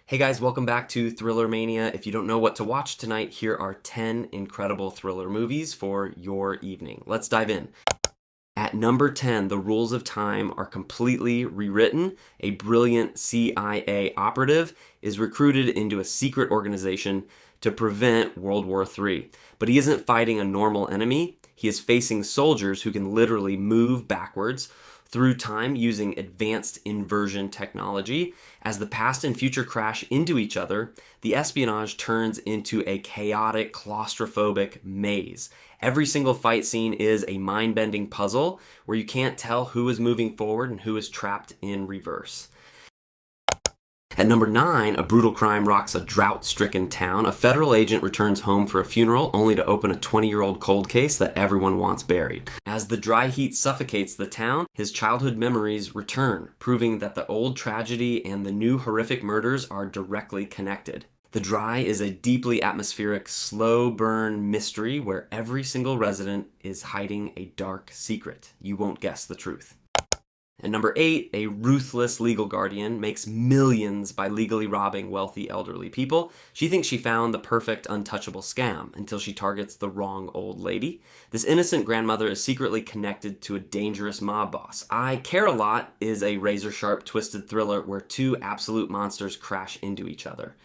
Hey guys, welcome back to Thriller Mania. If you don't know what to watch tonight, here are 10 incredible thriller movies for your evening. Let's dive in. At number 10, The Rules of Time are completely rewritten. A brilliant CIA operative is recruited into a secret organization to prevent World War III. But he isn't fighting a normal enemy. He is facing soldiers who can literally move backwards through time using advanced inversion technology. As the past and future crash into each other, the espionage turns into a chaotic, claustrophobic maze. Every single fight scene is a mind-bending puzzle where you can't tell who is moving forward and who is trapped in reverse. At number 9, a brutal crime rocks a drought-stricken town. A federal agent returns home for a funeral only to open a 20-year-old cold case that everyone wants buried. As the dry heat suffocates the town, his childhood memories return, proving that the old tragedy and the new horrific murders are directly connected. The Dry is a deeply atmospheric, slow-burn mystery where every single resident is hiding a dark secret. You won't guess the truth. At number 8, a ruthless legal guardian makes millions by legally robbing wealthy elderly people. She thinks she found the perfect untouchable scam until she targets the wrong old lady. This innocent grandmother is secretly connected to a dangerous mob boss. I Care a Lot is a razor-sharp, twisted thriller where two absolute monsters crash into each other.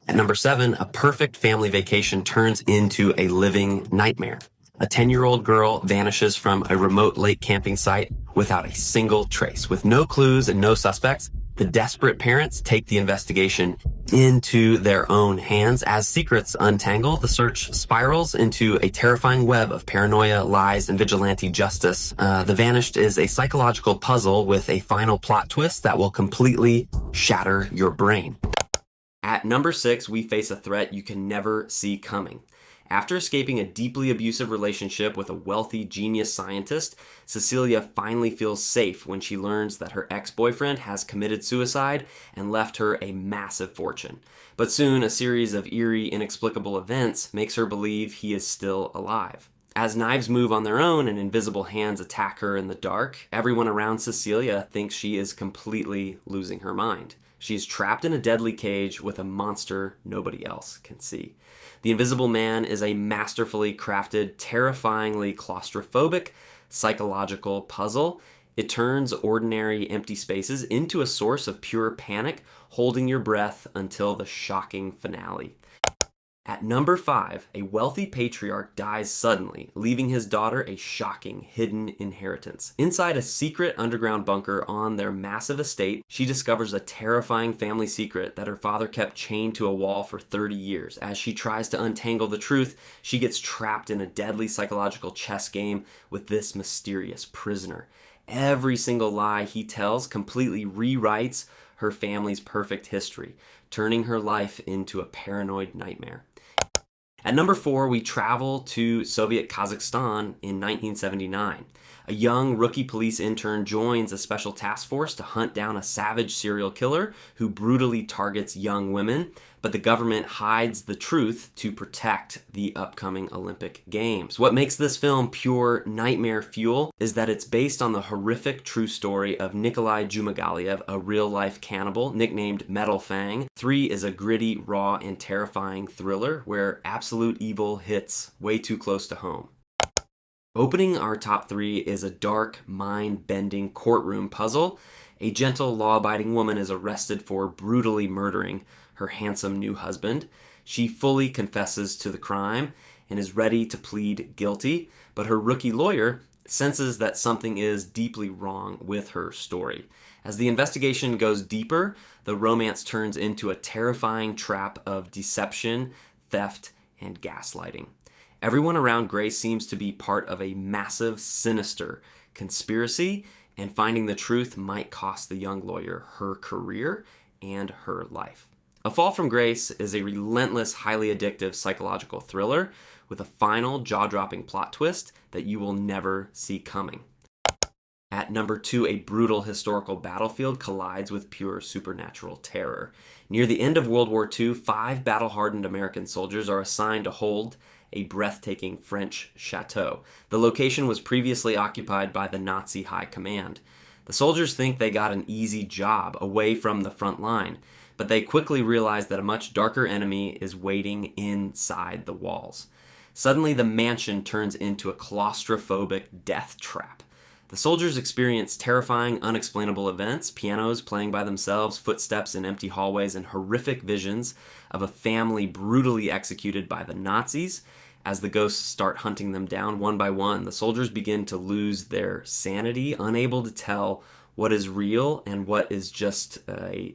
At number 7, a perfect family vacation turns into a living nightmare. A 10-year-old girl vanishes from a remote lake camping site without a single trace. With no clues and no suspects, the desperate parents take the investigation into their own hands. As secrets untangle, the search spirals into a terrifying web of paranoia, lies, and vigilante justice. The Vanished is a psychological puzzle with a final plot twist that will completely shatter your brain. At number 6, we face a threat you can never see coming. After escaping a deeply abusive relationship with a wealthy genius scientist, Cecilia finally feels safe when she learns that her ex-boyfriend has committed suicide and left her a massive fortune. But soon, a series of eerie, inexplicable events makes her believe he is still alive. As knives move on their own and invisible hands attack her in the dark, everyone around Cecilia thinks she is completely losing her mind. She's trapped in a deadly cage with a monster nobody else can see. The Invisible Man is a masterfully crafted, terrifyingly claustrophobic, psychological puzzle. It turns ordinary empty spaces into a source of pure panic, holding your breath until the shocking finale. At number 5, a wealthy patriarch dies suddenly, leaving his daughter a shocking hidden inheritance. Inside a secret underground bunker on their massive estate, she discovers a terrifying family secret that her father kept chained to a wall for 30 years. As she tries to untangle the truth, she gets trapped in a deadly psychological chess game with this mysterious prisoner. Every single lie he tells completely rewrites her family's perfect history, turning her life into a paranoid nightmare. At number 4, we travel to Soviet Kazakhstan in 1979. A young rookie police intern joins a special task force to hunt down a savage serial killer who brutally targets young women, but the government hides the truth to protect the upcoming Olympic Games. What makes this film pure nightmare fuel is that it's based on the horrific true story of Nikolai Jumagaliev, a real-life cannibal nicknamed Metal Fang. 3 is a gritty, raw, and terrifying thriller where absolute evil hits way too close to home. Opening our top 3 is a dark, mind-bending courtroom puzzle. A gentle, law-abiding woman is arrested for brutally murdering her handsome new husband. She fully confesses to the crime and is ready to plead guilty, but her rookie lawyer senses that something is deeply wrong with her story. As the investigation goes deeper, the romance turns into a terrifying trap of deception, theft, and gaslighting. Everyone around Grace seems to be part of a massive, sinister conspiracy, and finding the truth might cost the young lawyer her career and her life. A Fall from Grace is a relentless, highly addictive psychological thriller with a final, jaw-dropping plot twist that you will never see coming. At number 2, a brutal historical battlefield collides with pure supernatural terror. Near the end of World War II, 5 battle-hardened American soldiers are assigned to hold a breathtaking French chateau. The location was previously occupied by the Nazi High Command. The soldiers think they got an easy job away from the front line, but they quickly realize that a much darker enemy is waiting inside the walls. Suddenly, the mansion turns into a claustrophobic death trap. The soldiers experience terrifying, unexplainable events, pianos playing by themselves, footsteps in empty hallways, and horrific visions of a family brutally executed by the Nazis. As the ghosts start hunting them down one by one, the soldiers begin to lose their sanity, unable to tell what is real and what is just a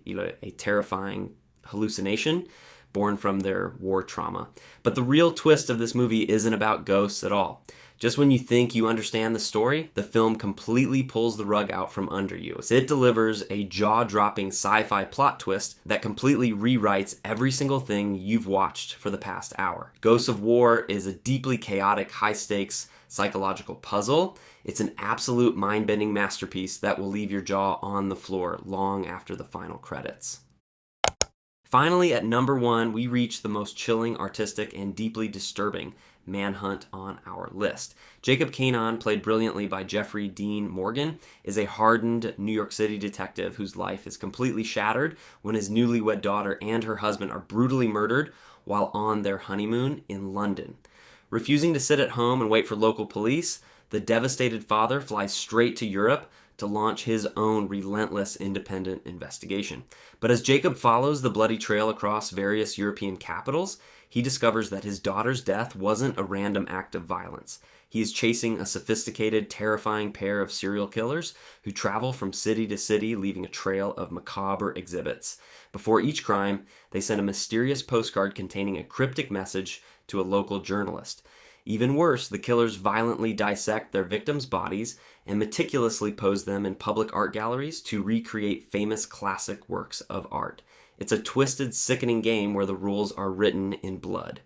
terrifying hallucination born from their war trauma. But the real twist of this movie isn't about ghosts at all. Just when you think you understand the story, the film completely pulls the rug out from under you. It delivers a jaw-dropping sci-fi plot twist that completely rewrites every single thing you've watched for the past hour. Ghosts of War is a deeply chaotic, high-stakes psychological puzzle. It's an absolute mind-bending masterpiece that will leave your jaw on the floor long after the final credits. Finally, at number 1, we reach the most chilling, artistic, and deeply disturbing manhunt on our list. Jacob Kanan, played brilliantly by Jeffrey Dean Morgan, is a hardened New York City detective whose life is completely shattered when his newlywed daughter and her husband are brutally murdered while on their honeymoon in London. Refusing to sit at home and wait for local police, the devastated father flies straight to Europe to launch his own relentless independent investigation. But as Jacob follows the bloody trail across various European capitals, he discovers that his daughter's death wasn't a random act of violence. He is chasing a sophisticated, terrifying pair of serial killers who travel from city to city, leaving a trail of macabre exhibits. Before each crime, they send a mysterious postcard containing a cryptic message to a local journalist. Even worse, the killers violently dissect their victims' bodies and meticulously pose them in public art galleries to recreate famous classic works of art. It's a twisted, sickening game where the rules are written in blood.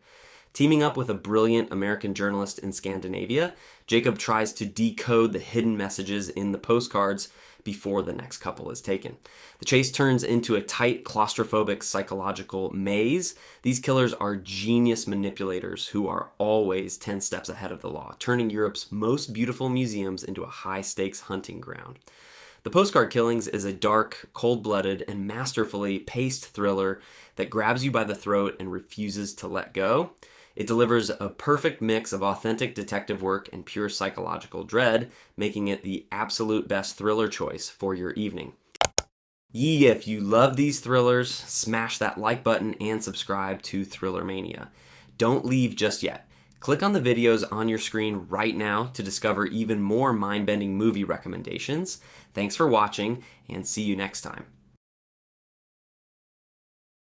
Teaming up with a brilliant American journalist in Scandinavia, Jacob tries to decode the hidden messages in the postcards before the next couple is taken. The chase turns into a tight, claustrophobic psychological maze. These killers are genius manipulators who are always 10 steps ahead of the law, turning Europe's most beautiful museums into a high-stakes hunting ground. The Postcard Killings is a dark, cold-blooded, and masterfully paced thriller that grabs you by the throat and refuses to let go. It delivers a perfect mix of authentic detective work and pure psychological dread, making it the absolute best thriller choice for your evening. If you love these thrillers, smash that like button and subscribe to Thriller Mania. Don't leave just yet. Click on the videos on your screen right now to discover even more mind-bending movie recommendations. Thanks for watching, and see you next time.